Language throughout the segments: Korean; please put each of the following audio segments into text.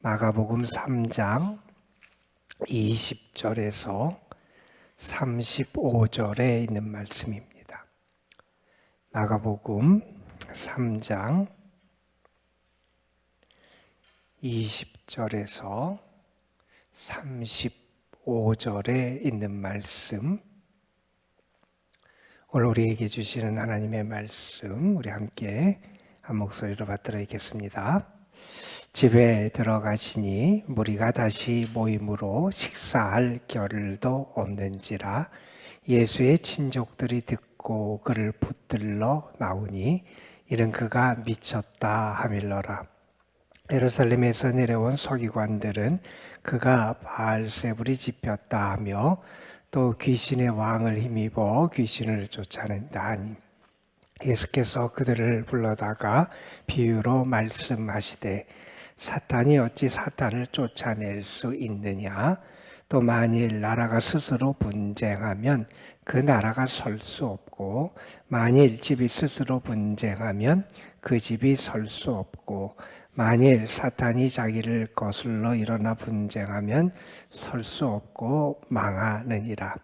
마가복음 3장 20절에서 35절에 있는 말씀입니다. 마가복음 3장 20절에서 35절에 있는 말씀, 오늘 우리에게 주시는 하나님의 말씀, 우리 함께 한 목소리로 받들어 읽겠습니다. 집에 들어가시니 무리가 다시 모임으로 식사할 겨를도 없는지라 예수의 친족들이 듣고 그를 붙들러 나오니 이는 그가 미쳤다 하밀러라. 예루살렘에서 내려온 서기관들은 그가 바알세불이 집혔다 하며 또 귀신의 왕을 힘입어 귀신을 쫓아낸다 하니 예수께서 그들을 불러다가 비유로 말씀하시되 사탄이 어찌 사탄을 쫓아낼 수 있느냐? 또 만일 나라가 스스로 분쟁하면 그 나라가 설 수 없고 만일 집이 스스로 분쟁하면 그 집이 설 수 없고 만일 사탄이 자기를 거슬러 일어나 분쟁하면 설 수 없고 망하느니라.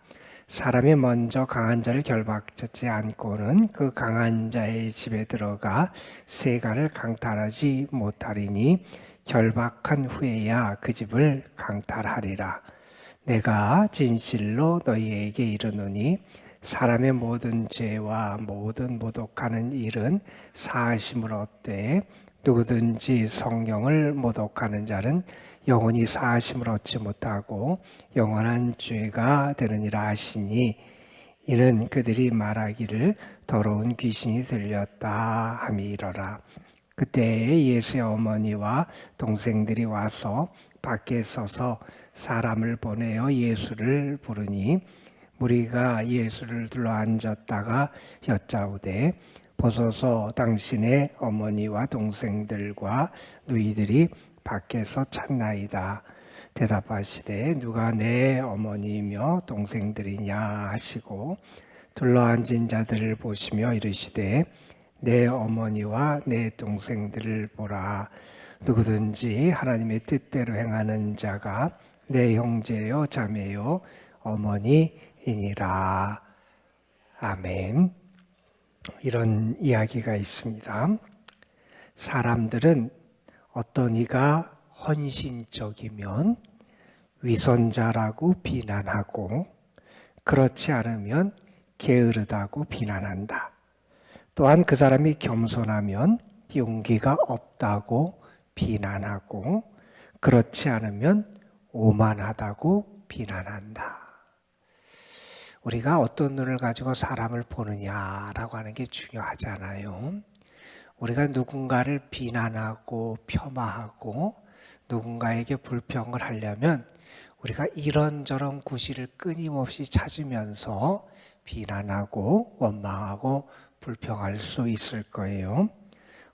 사람이 먼저 강한 자를 결박하지 않고는 그 강한 자의 집에 들어가 세간을 강탈하지 못하리니 결박한 후에야 그 집을 강탈하리라. 내가 진실로 너희에게 이르노니 사람의 모든 죄와 모든 모독하는 일은 사하심을 얻되 누구든지 성령을 모독하는 자는 영원히 사하심을 얻지 못하고 영원한 죄가 되느니라 하시니 이는 그들이 말하기를 더러운 귀신이 들렸다 함이러라. 그때 예수의 어머니와 동생들이 와서 밖에 서서 사람을 보내어 예수를 부르니 무리가 예수를 둘러 앉았다가 여짜오되 보소서 당신의 어머니와 동생들과 누이들이 밖에서 찾나이다. 대답하시되 누가 내 어머니며 동생들이냐 하시고 둘러앉은 자들을 보시며 이르시되 내 어머니와 내 동생들을 보라. 누구든지 하나님의 뜻대로 행하는 자가 내 형제요 자매요 어머니이니라. 아멘. 이런 이야기가 있습니다. 사람들은 어떤 이가 헌신적이면 위선자라고 비난하고 그렇지 않으면 게으르다고 비난한다. 또한 그 사람이 겸손하면 용기가 없다고 비난하고 그렇지 않으면 오만하다고 비난한다. 우리가 어떤 눈을 가지고 사람을 보느냐라고 하는 게 중요하잖아요. 우리가 누군가를 비난하고 폄하하고 누군가에게 불평을 하려면 우리가 이런저런 구실을 끊임없이 찾으면서 비난하고 원망하고 불평할 수 있을 거예요.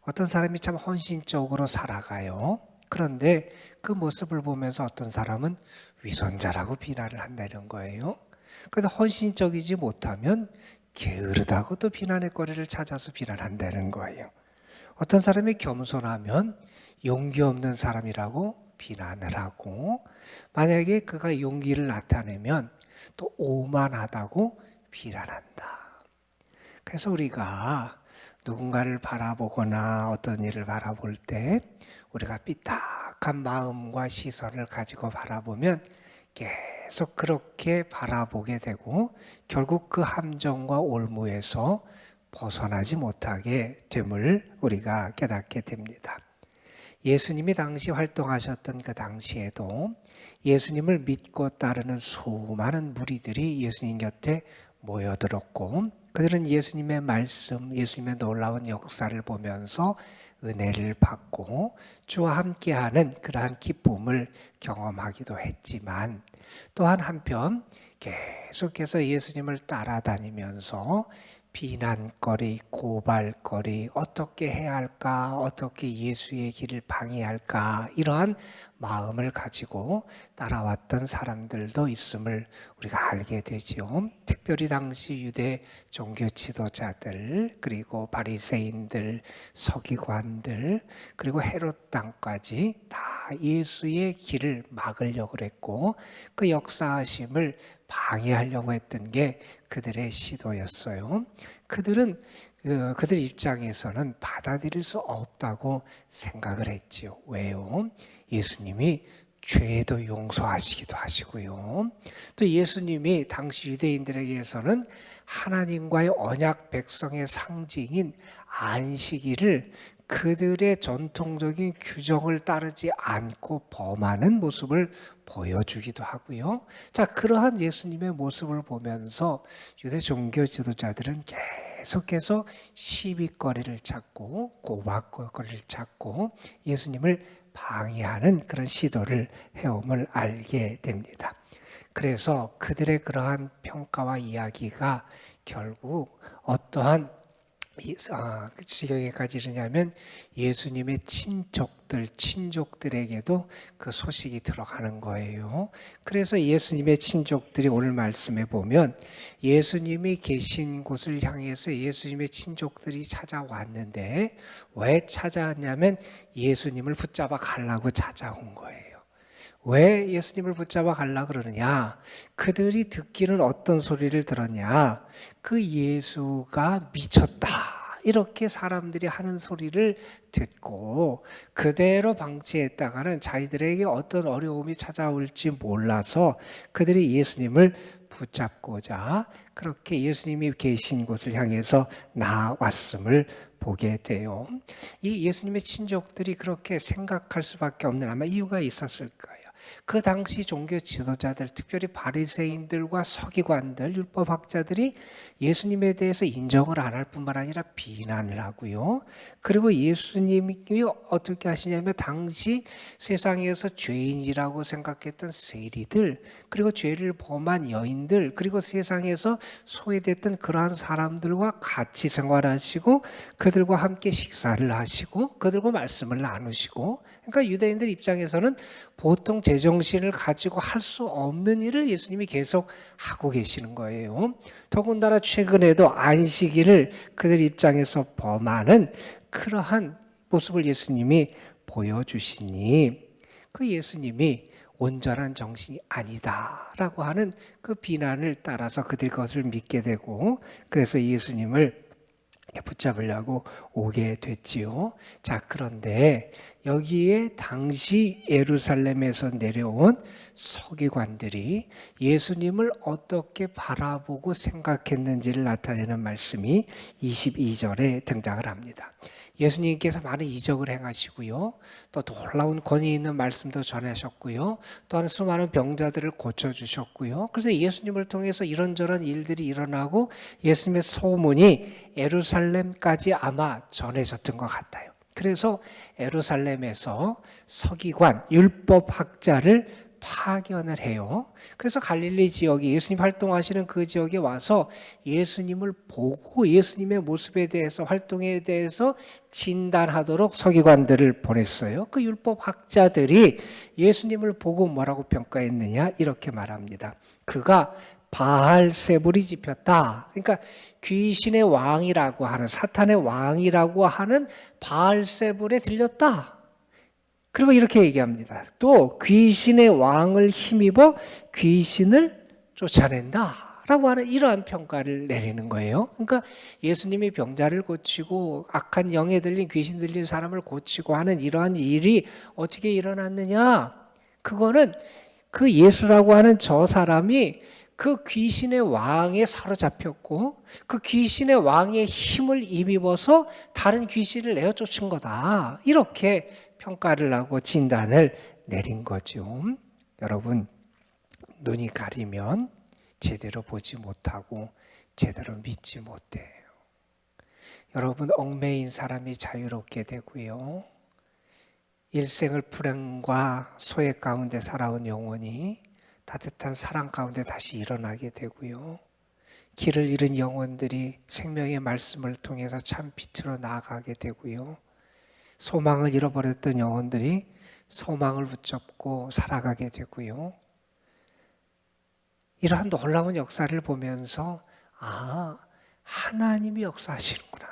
어떤 사람이 참 헌신적으로 살아가요. 그런데 그 모습을 보면서 어떤 사람은 위선자라고 비난을 한다는 거예요. 그래서 헌신적이지 못하면 게으르다고 또 비난의 거리를 찾아서 비난한다는 거예요. 어떤 사람이 겸손하면 용기 없는 사람이라고 비난을 하고 만약에 그가 용기를 나타내면 또 오만하다고 비난한다. 그래서 우리가 누군가를 바라보거나 어떤 일을 바라볼 때 우리가 삐딱한 마음과 시선을 가지고 바라보면 계속 그렇게 바라보게 되고 결국 그 함정과 올무에서 벗어나지 못하게 됨을 우리가 깨닫게 됩니다. 예수님이 당시 활동하셨던 그 당시에도 예수님을 믿고 따르는 수많은 무리들이 예수님 곁에 모여들었고 그들은 예수님의 말씀, 예수님의 놀라운 역사를 보면서 은혜를 받고 주와 함께하는 그러한 기쁨을 경험하기도 했지만 또한 한편 계속해서 예수님을 따라다니면서 비난거리, 고발거리, 어떻게 해야 할까, 어떻게 예수의 길을 방해할까, 이러한 마음을 가지고 따라왔던 사람들도 있음을 우리가 알게 되지요. 특별히 당시 유대 종교 지도자들, 그리고 바리새인들, 서기관들, 그리고 헤롯 왕까지 다 예수의 길을 막으려고 했고 그 역사하심을 방해하려고 했던 게 그들의 시도였어요. 그들은 그들 입장에서는 받아들일 수 없다고 생각을 했지요. 왜요? 예수님이 죄도 용서하시기도 하시고요. 또 예수님이 당시 유대인들에게서는 하나님과의 언약 백성의 상징인 안식일을 그들의 전통적인 규정을 따르지 않고 범하는 모습을 보여주기도 하고요. 자, 그러한 예수님의 모습을 보면서 유대 종교 지도자들은 계속해서 시비거리를 찾고 고박거리를 찾고 예수님을 방해하는 그런 시도를 해옴을 알게 됩니다. 그래서 그들의 그러한 평가와 이야기가 결국 어떠한 지경에까지 이르냐면 예수님의 친족들에게도 그 소식이 들어가는 거예요. 그래서 예수님의 친족들이 오늘 말씀에 보면 예수님이 계신 곳을 향해서 예수님의 친족들이 찾아왔는데 왜 찾아왔냐면 예수님을 붙잡아 가려고 찾아온 거예요. 왜 예수님을 붙잡아 가려고 그러느냐? 그들이 듣기는 어떤 소리를 들었냐? 그 예수가 미쳤다. 이렇게 사람들이 하는 소리를 듣고 그대로 방치했다가는 자기들에게 어떤 어려움이 찾아올지 몰라서 그들이 예수님을 붙잡고자 그렇게 예수님이 계신 곳을 향해서 나왔음을 보게 돼요. 이 예수님의 친족들이 그렇게 생각할 수밖에 없는 아마 이유가 있었을 거예요. 그 당시 종교 지도자들, 특별히 바리새인들과 서기관들, 율법학자들이 예수님에 대해서 인정을 안 할 뿐만 아니라 비난을 하고요. 그리고 예수님이 어떻게 하시냐면 당시 세상에서 죄인이라고 생각했던 세리들, 그리고 죄를 범한 여인들, 그리고 세상에서 소외됐던 그러한 사람들과 같이 생활하시고 그들과 함께 식사를 하시고 그들과 말씀을 나누시고, 그러니까 유대인들 입장에서는 보통 제정신을 가지고 할 수 없는 일을 예수님이 계속 하고 계시는 거예요. 더군다나 최근에도 안식일을 그들 입장에서 범하는 그러한 모습을 예수님이 보여주시니 그 예수님이 온전한 정신이 아니다라고 하는 그 비난을 따라서 그들이 그것을 믿게 되고 그래서 예수님을 붙잡으려고 오게 됐지요. 자, 그런데 여기에 당시 예루살렘에서 내려온 서기관들이 예수님을 어떻게 바라보고 생각했는지를 나타내는 말씀이 22절에 등장을 합니다. 예수님께서 많은 이적을 행하시고요. 또 놀라운 권위 있는 말씀도 전하셨고요. 또한 수많은 병자들을 고쳐주셨고요. 그래서 예수님을 통해서 이런저런 일들이 일어나고 예수님의 소문이 예루살렘까지 아마 전해졌던 것 같아요. 그래서 예루살렘에서 서기관, 율법학자를 파견을 해요. 그래서 갈릴리 지역에 예수님 활동하시는 그 지역에 와서 예수님을 보고 예수님의 모습에 대해서 활동에 대해서 진단하도록 서기관들을 보냈어요. 그 율법학자들이 예수님을 보고 뭐라고 평가했느냐 이렇게 말합니다. 그가 바알세불이 짚였다. 그러니까 귀신의 왕이라고 하는 사탄의 왕이라고 하는 바알세불에 들렸다. 그리고 이렇게 얘기합니다. 또 귀신의 왕을 힘입어 귀신을 쫓아낸다 라고 하는 이러한 평가를 내리는 거예요. 그러니까 예수님이 병자를 고치고 악한 영에 들린 귀신 들린 사람을 고치고 하는 이러한 일이 어떻게 일어났느냐? 그거는 그 예수라고 하는 저 사람이 그 귀신의 왕에 사로잡혔고 그 귀신의 왕의 힘을 힘입어서 다른 귀신을 내어 쫓은 거다. 이렇게 평가를 하고 진단을 내린 거죠. 여러분, 눈이 가리면 제대로 보지 못하고 제대로 믿지 못해요. 여러분, 얽매인 사람이 자유롭게 되고요. 일생을 불행과 소외 가운데 살아온 영혼이 따뜻한 사랑 가운데 다시 일어나게 되고요. 길을 잃은 영혼들이 생명의 말씀을 통해서 참 빛으로 나아가게 되고요. 소망을 잃어버렸던 영혼들이 소망을 붙잡고 살아가게 되고요. 이러한 놀라운 역사를 보면서 하나님이 역사하시는구나.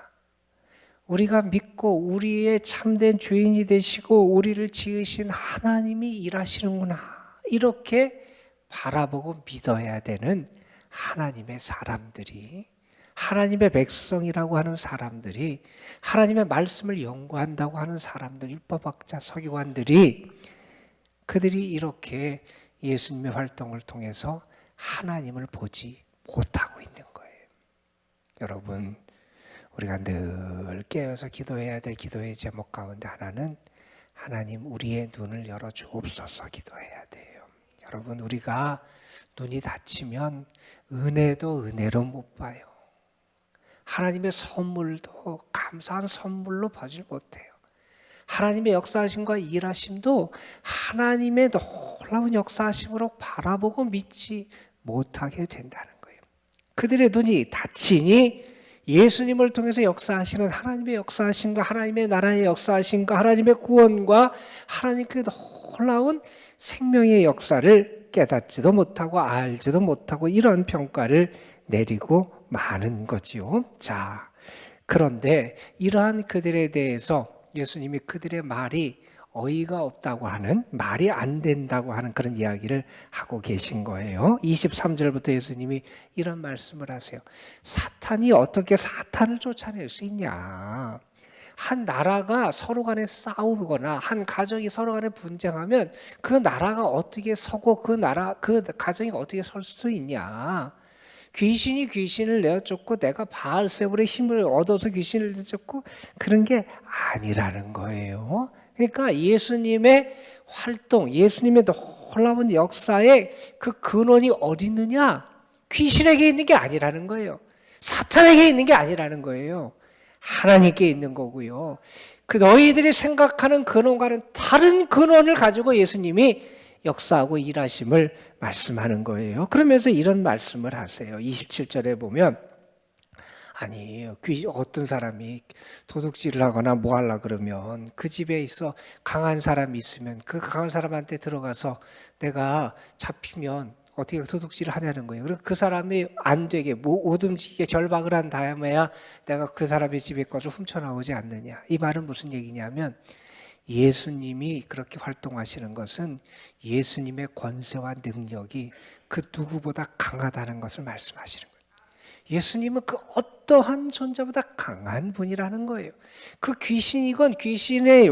우리가 믿고 우리의 참된 주인이 되시고 우리를 지으신 하나님이 일하시는구나. 이렇게 바라보고 믿어야 되는 하나님의 사람들이, 하나님의 백성이라고 하는 사람들이, 하나님의 말씀을 연구한다고 하는 사람들, 율법학자, 서기관들이, 그들이 이렇게 예수님의 활동을 통해서 하나님을 보지 못하고 있는 거예요. 여러분, 우리가 늘 깨어서 기도해야 될 기도의 제목 가운데 하나는 하나님 우리의 눈을 열어 주옵소서 기도해야 돼요. 여러분, 우리가 눈이 닫히면 은혜도 은혜로 못 봐요. 하나님의 선물도 감사한 선물로 보질 못해요. 하나님의 역사하심과 일하심도 하나님의 놀라운 역사하심으로 바라보고 믿지 못하게 된다는 거예요. 그들의 눈이 닫히니 예수님을 통해서 역사하시는 하나님의 역사하심과 하나님의 나라의 역사하심과 하나님의 구원과 하나님의 놀라운 생명의 역사를 깨닫지도 못하고 알지도 못하고 이런 평가를 내리고 마는 거지요. 자, 그런데 이러한 그들에 대해서 예수님이 그들의 말이 어이가 없다고 하는, 말이 안 된다고 하는 그런 이야기를 하고 계신 거예요. 23절부터 예수님이 이런 말씀을 하세요. 사탄이 어떻게 사탄을 쫓아낼 수 있냐? 한 나라가 서로 간에 싸우거나 한 가정이 서로 간에 분쟁하면 그 나라가 어떻게 서고 그 가정이 어떻게 설 수 있냐? 귀신이 귀신을 내어쫓고 내가 바알세불의 힘을 얻어서 귀신을 내쫓고 그런 게 아니라는 거예요. 그러니까 예수님의 활동, 예수님의 놀라운 역사의 그 근원이 어디 있느냐? 귀신에게 있는 게 아니라는 거예요. 사탄에게 있는 게 아니라는 거예요. 하나님께 있는 거고요. 그 너희들이 생각하는 근원과는 다른 근원을 가지고 예수님이 역사하고 일하심을 말씀하는 거예요. 그러면서 이런 말씀을 하세요. 27절에 보면 어떤 사람이 도둑질을 하거나 뭐 하려고 그러면 그 집에 있어 강한 사람이 있으면 그 강한 사람한테 들어가서 내가 잡히면 어떻게 도둑질을 하냐는 거예요. 그리고 그 사람이 안 되게 못 움직이게 결박을 한 다음에야 내가 그 사람의 집에 거서 훔쳐나오지 않느냐. 이 말은 무슨 얘기냐면 예수님이 그렇게 활동하시는 것은 예수님의 권세와 능력이 그 누구보다 강하다는 것을 말씀하시는 거예요. 예수님은 그 어떠한 존재보다 강한 분이라는 거예요. 그 귀신이건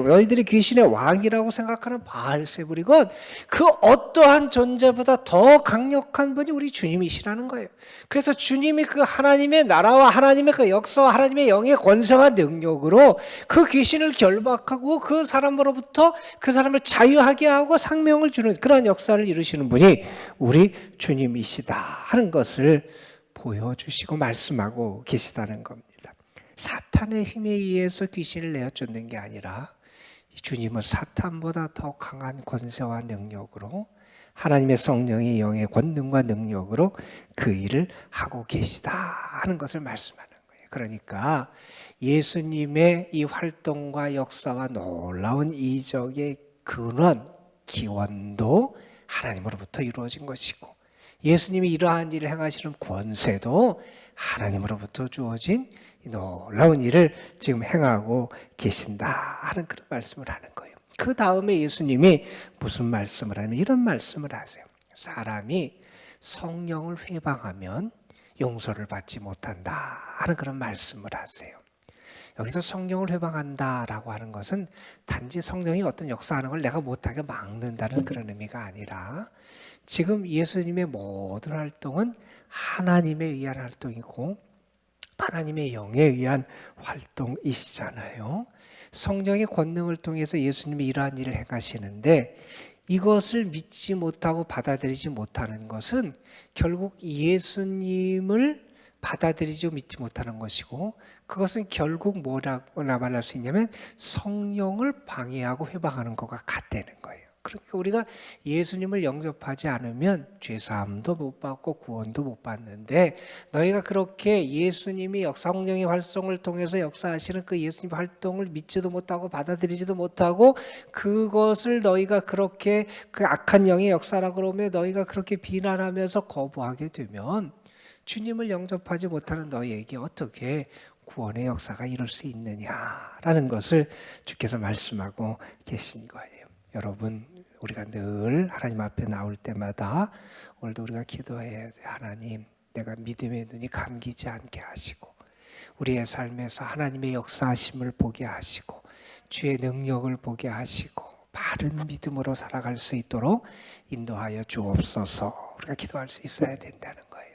너희들이 귀신의 왕이라고 생각하는 바알세불이건 그 어떠한 존재보다 더 강력한 분이 우리 주님이시라는 거예요. 그래서 주님이 그 하나님의 나라와 하나님의 그 역사와 하나님의 영의 권세와 능력으로 그 귀신을 결박하고 그 사람으로부터 그 사람을 자유하게 하고 생명을 주는 그런 역사를 이루시는 분이 우리 주님이시다 하는 것을 보여주시고 말씀하고 계시다는 겁니다. 사탄의 힘에 의해서 귀신을 내어쫓는 게 아니라 주님은 사탄보다 더 강한 권세와 능력으로 하나님의 성령의 영의 권능과 능력으로 그 일을 하고 계시다 하는 것을 말씀하는 거예요. 그러니까 예수님의 이 활동과 역사와 놀라운 이적의 근원, 기원도 하나님으로부터 이루어진 것이고 예수님이 이러한 일을 행하시는 권세도 하나님으로부터 주어진 놀라운 일을 지금 행하고 계신다 하는 그런 말씀을 하는 거예요. 그 다음에 예수님이 무슨 말씀을 하냐면 이런 말씀을 하세요. 사람이 성령을 회방하면 용서를 받지 못한다 하는 그런 말씀을 하세요. 여기서 성령을 회방한다라고 하는 것은 단지 성령이 어떤 역사하는 걸 내가 못하게 막는다는 그런 의미가 아니라 지금 예수님의 모든 활동은 하나님에 의한 활동이고 하나님의 영에 의한 활동이시잖아요. 성령의 권능을 통해서 예수님이 이러한 일을 행하시는데 이것을 믿지 못하고 받아들이지 못하는 것은 결국 예수님을 받아들이지 믿지 못하는 것이고 그것은 결국 뭐라고 말할 수 있냐면 성령을 방해하고 회방하는 것과 같다는 거예요. 그러니까 우리가 예수님을 영접하지 않으면 죄사함도 못 받고 구원도 못 받는데, 너희가 그렇게 예수님이 성령의 활동을 통해서 역사하시는 그 예수님 활동을 믿지도 못하고 받아들이지도 못하고, 그것을 너희가 그렇게 그 악한 영의 역사라고 그러면 너희가 그렇게 비난하면서 거부하게 되면 주님을 영접하지 못하는 너희에게 어떻게 구원의 역사가 이룰 수 있느냐라는 것을 주께서 말씀하고 계신 거예요. 여러분, 우리가 늘 하나님 앞에 나올 때마다 오늘도 우리가 기도해야 돼. 하나님, 내가 믿음의 눈이 감기지 않게 하시고 우리의 삶에서 하나님의 역사하심을 보게 하시고 주의 능력을 보게 하시고 바른 믿음으로 살아갈 수 있도록 인도하여 주옵소서. 우리가 기도할 수 있어야 된다는 거예요.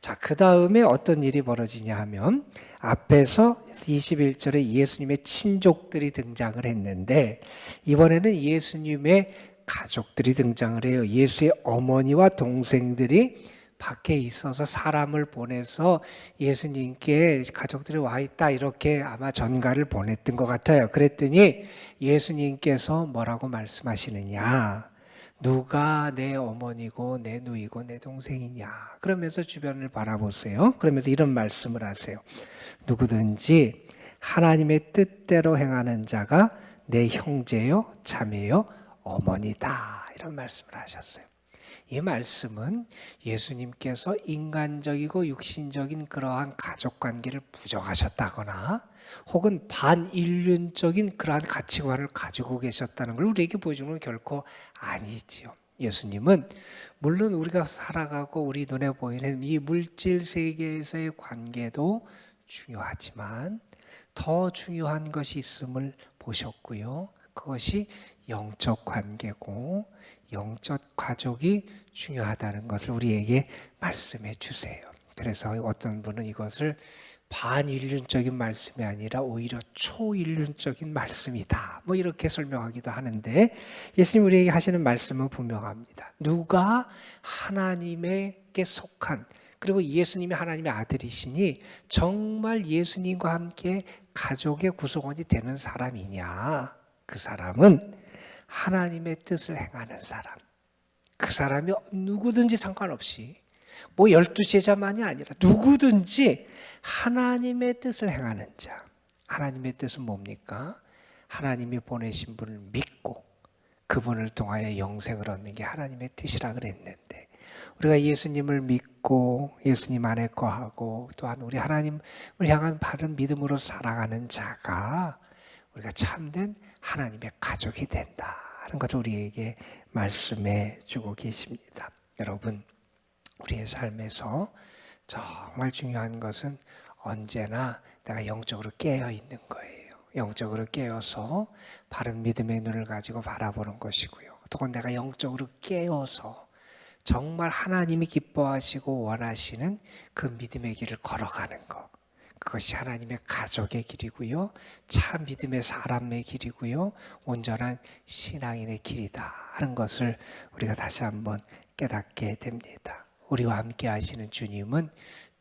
자, 그 다음에 어떤 일이 벌어지냐 하면, 앞에서 21절에 예수님의 친족들이 등장을 했는데, 이번에는 예수님의 가족들이 등장을 해요. 예수의 어머니와 동생들이 밖에 있어서 사람을 보내서 예수님께 가족들이 와 있다, 이렇게 아마 전가를 보냈던 것 같아요. 그랬더니 예수님께서 뭐라고 말씀하시느냐, 누가 내 어머니고 내 누이고 내 동생이냐, 그러면서 주변을 바라보세요. 그러면서 이런 말씀을 하세요. 누구든지 하나님의 뜻대로 행하는 자가 내 형제요 자매요 어머니다, 이런 말씀을 하셨어요. 이 말씀은 예수님께서 인간적이고 육신적인 그러한 가족관계를 부정하셨다거나 혹은 반인륜적인 그러한 가치관을 가지고 계셨다는 걸 우리에게 보여주는 건 결코 아니지요. 예수님은 물론 우리가 살아가고 우리 눈에 보이는 이 물질 세계에서의 관계도 중요하지만 더 중요한 것이 있음을 보셨고요. 그것이 영적 관계고 영적 가족이 중요하다는 것을 우리에게 말씀해 주세요. 그래서 어떤 분은 이것을 반인륜적인 말씀이 아니라 오히려 초인륜적인 말씀이다, 뭐 이렇게 설명하기도 하는데, 예수님 우리에게 하시는 말씀은 분명합니다. 누가 하나님에게 속한, 그리고 예수님이 하나님의 아들이시니 정말 예수님과 함께 가족의 구성원이 되는 사람이냐, 그 사람은 하나님의 뜻을 행하는 사람. 그 사람이 누구든지 상관없이, 뭐 12제자만이 아니라 누구든지 하나님의 뜻을 행하는 자. 하나님의 뜻은 뭡니까? 하나님이 보내신 분을 믿고 그분을 통하여 영생을 얻는 게 하나님의 뜻이라 그랬는데, 우리가 예수님을 믿고 예수님 안에 거하고 또한 우리 하나님을 향한 바른 믿음으로 살아가는 자가 우리가 참된 하나님의 가족이 된다는 것을 우리에게 말씀해 주고 계십니다. 여러분, 우리의 삶에서 정말 중요한 것은 언제나 내가 영적으로 깨어 있는 거예요. 영적으로 깨어서 바른 믿음의 눈을 가지고 바라보는 것이고요. 또 내가 영적으로 깨어서 정말 하나님이 기뻐하시고 원하시는 그 믿음의 길을 걸어가는 것, 그것이 하나님의 가족의 길이고요, 참 믿음의 사람의 길이고요, 온전한 신앙인의 길이다 하는 것을 우리가 다시 한번 깨닫게 됩니다. 우리와 함께 하시는 주님은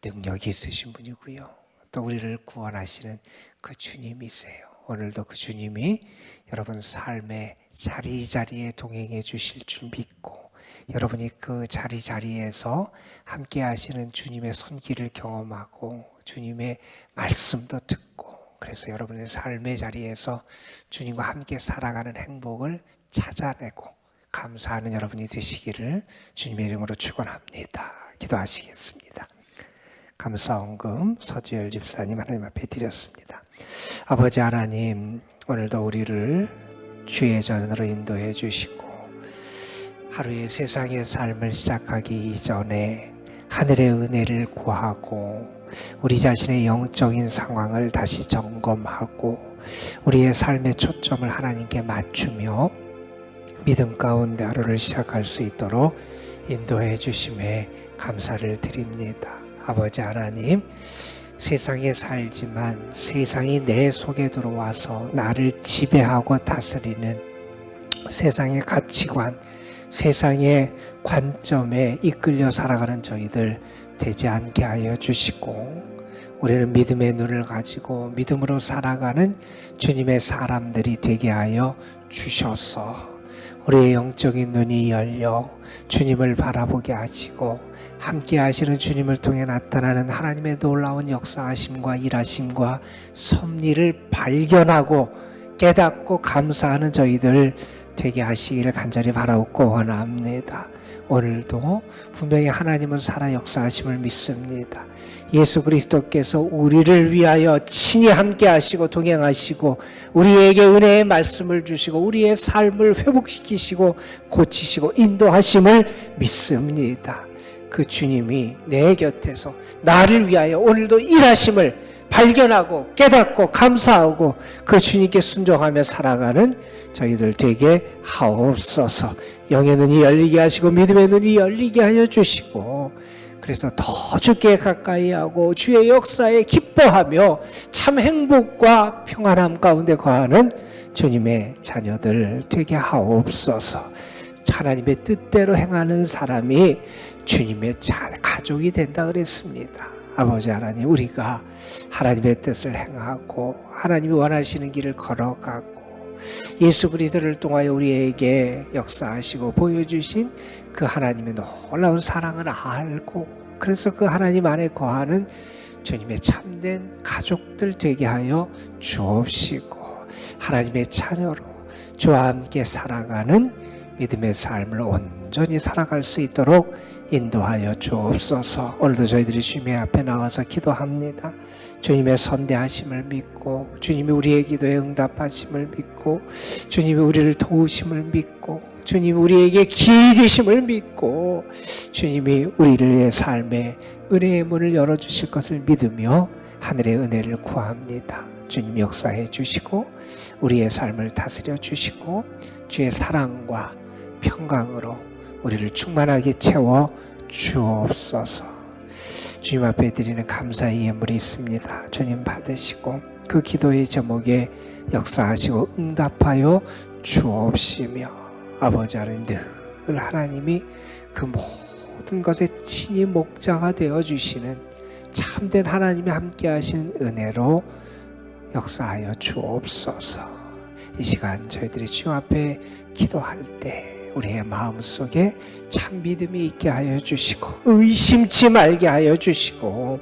능력이 있으신 분이고요, 또 우리를 구원하시는 그 주님이세요. 오늘도 그 주님이 여러분 삶의 자리자리에 동행해 주실 줄 믿고, 여러분이 그 자리자리에서 함께 하시는 주님의 손길을 경험하고 주님의 말씀도 듣고, 그래서 여러분의 삶의 자리에서 주님과 함께 살아가는 행복을 찾아내고 감사하는 여러분이 되시기를 주님의 이름으로 축원합니다. 기도하시겠습니다. 감사원금 서주열 집사님 하나님 앞에 드렸습니다. 아버지 하나님, 오늘도 우리를 주의 전으로 인도해 주시고 하루의 세상의 삶을 시작하기 이전에 하늘의 은혜를 구하고 우리 자신의 영적인 상황을 다시 점검하고 우리의 삶의 초점을 하나님께 맞추며 믿음 가운데 하루를 시작할 수 있도록 인도해 주심에 감사를 드립니다. 아버지 하나님, 세상에 살지만 세상이 내 속에 들어와서 나를 지배하고 다스리는 세상의 가치관, 세상의 관점에 이끌려 살아가는 저희들 되지 않게 하여 주시고, 우리는 믿음의 눈을 가지고 믿음으로 살아가는 주님의 사람들이 되게 하여 주셔서 우리의 영적인 눈이 열려 주님을 바라보게 하시고 함께 하시는 주님을 통해 나타나는 하나님의 놀라운 역사하심과 일하심과 섭리를 발견하고 깨닫고 감사하는 저희들 되게 하시기를 간절히 바라옵고 원합니다. 오늘도 분명히 하나님은 살아 역사하심을 믿습니다. 예수 그리스도께서 우리를 위하여 친히 함께 하시고 동행하시고 우리에게 은혜의 말씀을 주시고 우리의 삶을 회복시키시고 고치시고 인도하심을 믿습니다. 그 주님이 내 곁에서 나를 위하여 오늘도 일하심을 발견하고 깨닫고 감사하고 그 주님께 순종하며 살아가는 저희들 되게 하옵소서. 영의 눈이 열리게 하시고 믿음의 눈이 열리게 하여 주시고 그래서 더 주께 가까이 하고 주의 역사에 기뻐하며 참 행복과 평안함 가운데 거하는 주님의 자녀들 되게 하옵소서. 하나님의 뜻대로 행하는 사람이 주님의 가족이 된다 그랬습니다. 아버지 하나님, 우리가 하나님의 뜻을 행하고 하나님이 원하시는 길을 걸어가고 예수 그리스도를 통하여 우리에게 역사하시고 보여주신 그 하나님의 놀라운 사랑을 알고 그래서 그 하나님 안에 거하는 주님의 참된 가족들 되게 하여 주옵시고 하나님의 자녀로 주와 함께 살아가는 믿음의 삶을 온전히 살아갈 수 있도록 인도하여 주옵소서. 오늘도 저희들이 주님의 앞에 나와서 기도합니다. 주님의 선대하심을 믿고 주님이 우리의 기도에 응답하심을 믿고 주님이 우리를 도우심을 믿고 주님이 우리에게 기회 되심을 믿고 주님이 우리의 삶에 은혜의 문을 열어주실 것을 믿으며 하늘의 은혜를 구합니다. 주님 역사해 주시고 우리의 삶을 다스려 주시고 주의 사랑과 평강으로 우리를 충만하게 채워 주옵소서. 주님 앞에 드리는 감사의 예물이 있습니다. 주님 받으시고 그 기도의 제목에 역사하시고 응답하여 주옵시며 아버지 하나님 늘 하나님이 그 모든 것에 친히 목자가 되어 주시는 참된 하나님이 함께 하신 은혜로 역사하여 주옵소서. 이 시간 저희들이 주님 앞에 기도할 때 우리의 마음속에 참 믿음이 있게 하여 주시고 의심치 말게 하여 주시고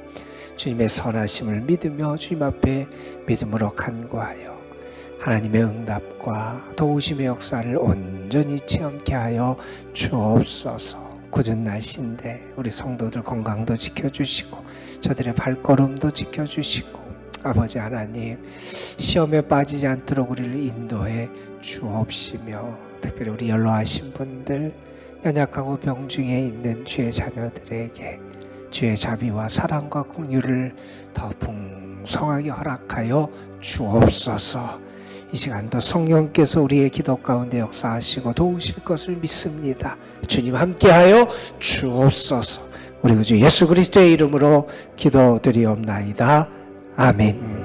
주님의 선하심을 믿으며 주님 앞에 믿음으로 간구하여 하나님의 응답과 도우심의 역사를 온전히 체험케 하여 주옵소서. 굳은 날씨인데 우리 성도들 건강도 지켜주시고 저들의 발걸음도 지켜주시고 아버지 하나님 시험에 빠지지 않도록 우리를 인도해 주옵시며 특별히 우리 연로하신 분들 연약하고 병중에 있는 주의 자녀들에게 주의 자비와 사랑과 긍휼을 더 풍성하게 허락하여 주옵소서. 이 시간도 성령께서 우리의 기도 가운데 역사하시고 도우실 것을 믿습니다. 주님 함께하여 주옵소서. 우리 구주 예수 그리스도의 이름으로 기도드리옵나이다. 아멘.